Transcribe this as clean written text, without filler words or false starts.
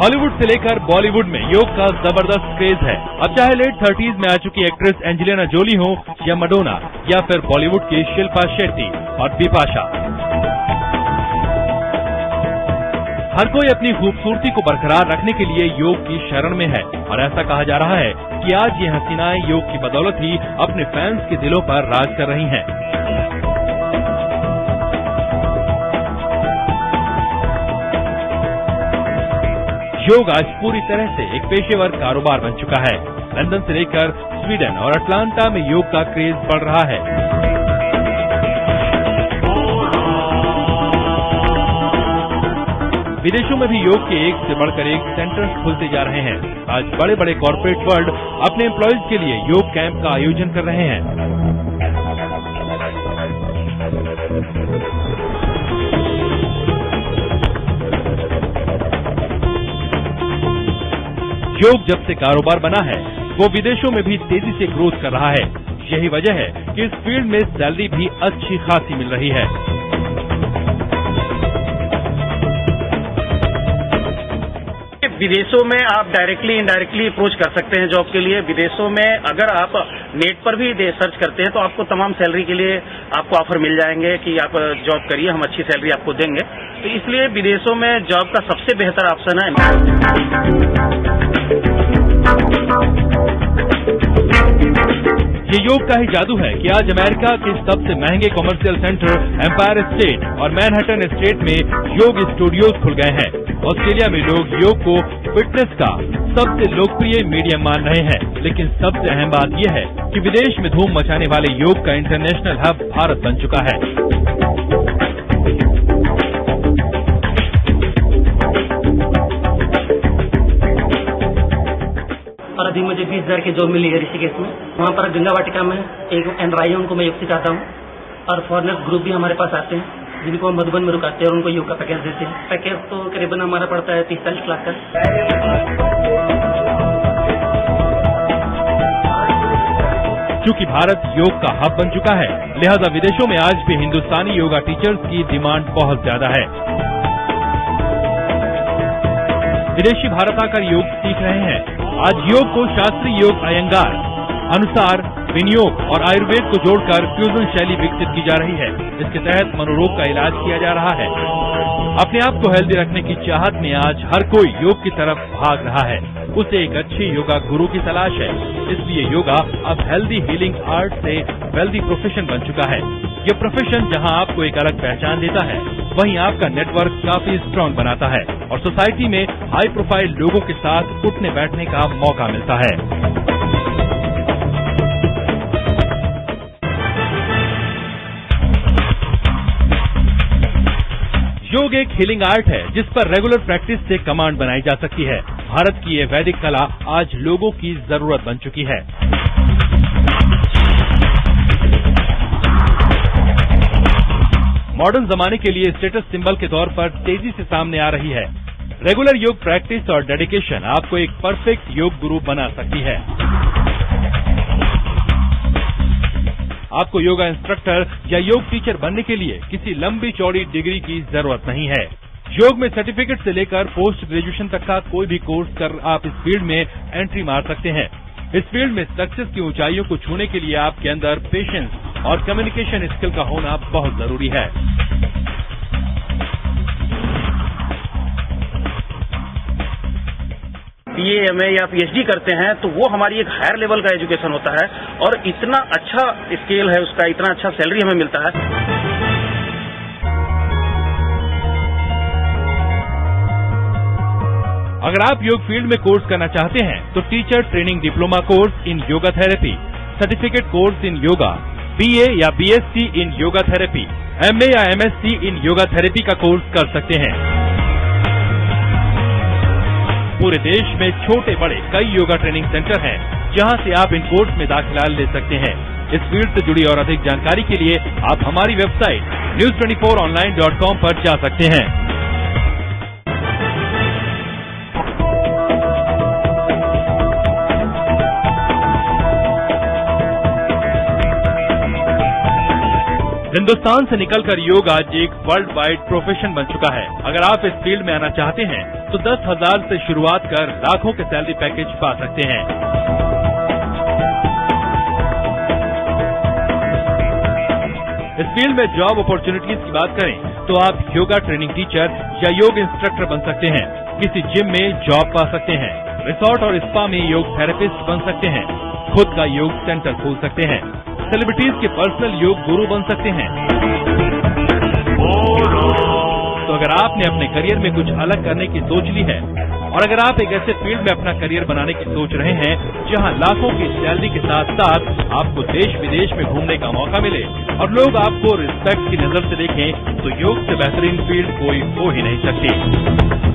Hollywood से लेकर बॉलीवुड में योग का जबरदस्त क्रेज है। अब चाहे लेट 30s में आ चुकी एक्ट्रेस एंजेलिना जोली हो या मडोना या फिर बॉलीवुड की शिल्पा शेट्टी और बिपाशा, हर कोई अपनी खूबसूरती को बरकरार रखने के लिए योग की शरण में है और ऐसा कहा जा रहा है कि आज ये हसीनाएं योग की बदौलत ही अपने फैंस के दिलों पर राज कर रही हैं। योग आज पूरी तरह से एक पेशेवर कारोबार बन चुका है। लंदन से लेकर स्वीडन और अटलांटा में योग का क्रेज बढ़ रहा है। विदेशों में भी योग के एक से बढ़कर एक सेंटर्स खुलते जा रहे हैं। आज बड़े बड़े कॉर्पोरेट वर्ल्ड अपने एम्प्लॉयज के लिए योग कैंप का आयोजन कर रहे हैं। योग जब से कारोबार बना है वो विदेशों में भी तेजी से ग्रोथ कर रहा है। यही वजह है कि इस फील्ड में सैलरी भी अच्छी खासी मिल रही है। विदेशों में आप डायरेक्टली इनडायरेक्टली अप्रोच कर सकते हैं जॉब के लिए। विदेशों में अगर आप नेट पर भी सर्च करते हैं तो आपको तमाम सैलरी के लिए आपको ऑफर मिल जाएंगे कि आप जॉब करिए, हम अच्छी सैलरी आपको देंगे। तो इसलिए विदेशों में जॉब का सबसे बेहतर ऑप्शन है। ये योग का ही जादू है कि आज अमेरिका के सबसे महंगे कॉमर्शियल सेंटर एम्पायर स्टेट और मैनहट्टन स्टेट में योग स्टूडियोज खुल गए हैं। ऑस्ट्रेलिया में लोग योग को फिटनेस का सबसे लोकप्रिय मीडियम मान रहे हैं, लेकिन सबसे अहम बात यह है कि विदेश में धूम मचाने वाले योग का इंटरनेशनल हब भारत बन चुका है। और अभी मुझे 20,000 की जॉब मिली है ऋषिकेश में। वहाँ पर गंगा वाटिका में एक एनआरआई उनको मैं योग सिखाता हूँ और फॉरेनर्स ग्रुप भी हमारे पास आते हैं जिनको हम मधुबन में रुकाते हैं और उनको योग का पैकेज देते हैं। पैकेज तो करीबन हमारा पड़ता है 30-40 लाख का। चूंकि भारत योग का हब बन चुका है, लिहाजा विदेशों में आज भी हिंदुस्तानी योगा टीचर्स की डिमांड बहुत ज्यादा है। विदेशी भारत आकर योग सीख रहे हैं। आज योग को शास्त्रीय योग अयंगार, अनुसार, विनियोग और आयुर्वेद को जोड़कर फ्यूजन शैली विकसित की जा रही है। इसके तहत मनोरोग का इलाज किया जा रहा है। अपने आप को हेल्दी रखने की चाहत में आज हर कोई योग की तरफ भाग रहा है। उसे एक अच्छे योगा गुरु की तलाश है। इसलिए योगा अब हेल्दी हीलिंग आर्ट से वेल्दी प्रोफेशन बन चुका है। ये प्रोफेशन जहां आपको एक अलग पहचान देता है, वहीं आपका नेटवर्क काफी स्ट्रांग बनाता है और सोसाइटी में हाई प्रोफाइल लोगों के साथ उठने बैठने का मौका मिलता है। योग एक हीलिंग आर्ट है जिस पर रेगुलर प्रैक्टिस से कमांड बनाई जा सकती है। भारत की ये वैदिक कला आज लोगों की जरूरत बन चुकी है। मॉडर्न जमाने के लिए स्टेटस सिंबल के तौर पर तेजी से सामने आ रही है। रेगुलर योग प्रैक्टिस और डेडिकेशन आपको एक परफेक्ट योग गुरु बना सकती है। आपको योगा इंस्ट्रक्टर या योग टीचर बनने के लिए किसी लंबी चौड़ी डिग्री की जरूरत नहीं है। योग में सर्टिफिकेट से लेकर पोस्ट ग्रेजुएशन तक का कोई भी कोर्स कर आप इस फील्ड में एंट्री मार सकते हैं। इस फील्ड में सक्सेस की ऊंचाइयों को छूने के लिए आपके अंदर पेशेंस और कम्युनिकेशन स्किल का होना बहुत जरूरी है। BA, MA या PhD करते हैं तो वो हमारी एक हायर लेवल का एजुकेशन होता है और इतना अच्छा स्केल है उसका, इतना अच्छा सैलरी हमें मिलता है। अगर आप योग फील्ड में कोर्स करना चाहते हैं तो teacher training diploma course in yoga therapy, certificate course in yoga, BA या BSc इन योगा थेरेपी, MA या MSc इन योगा थेरेपी का कोर्स कर सकते हैं। पूरे देश में छोटे बड़े कई योगा ट्रेनिंग सेंटर हैं जहां से आप इन कोर्स में दाखिला ले सकते हैं। इस फील्ड से जुड़ी और अधिक जानकारी के लिए आप हमारी वेबसाइट news24online.com पर जा सकते हैं। हिंदुस्तान से निकलकर योग आज एक वर्ल्ड वाइड प्रोफेशन बन चुका है। अगर आप इस फील्ड में आना चाहते हैं तो 10,000 से शुरुआत कर लाखों के सैलरी पैकेज पा सकते हैं। इस फील्ड में जॉब अपॉर्चुनिटीज की बात करें तो आप योगा ट्रेनिंग टीचर या योग इंस्ट्रक्टर बन सकते हैं, किसी जिम में जॉब पा सकते हैं, रिसोर्ट और स्पा में योग थेरेपिस्ट बन सकते हैं, खुद का योग सेंटर खोल सकते हैं, सेलिब्रिटीज के पर्सनल योग गुरु बन सकते हैं। तो अगर आपने अपने करियर में कुछ अलग करने की सोच ली है और अगर आप एक ऐसे फील्ड में अपना करियर बनाने की सोच रहे हैं जहां लाखों की सैलरी के साथ साथ आपको देश विदेश में घूमने का मौका मिले और लोग आपको रिस्पेक्ट की नजर से देखें, तो योग से बेहतरीन फील्ड कोई हो ही नहीं सकती।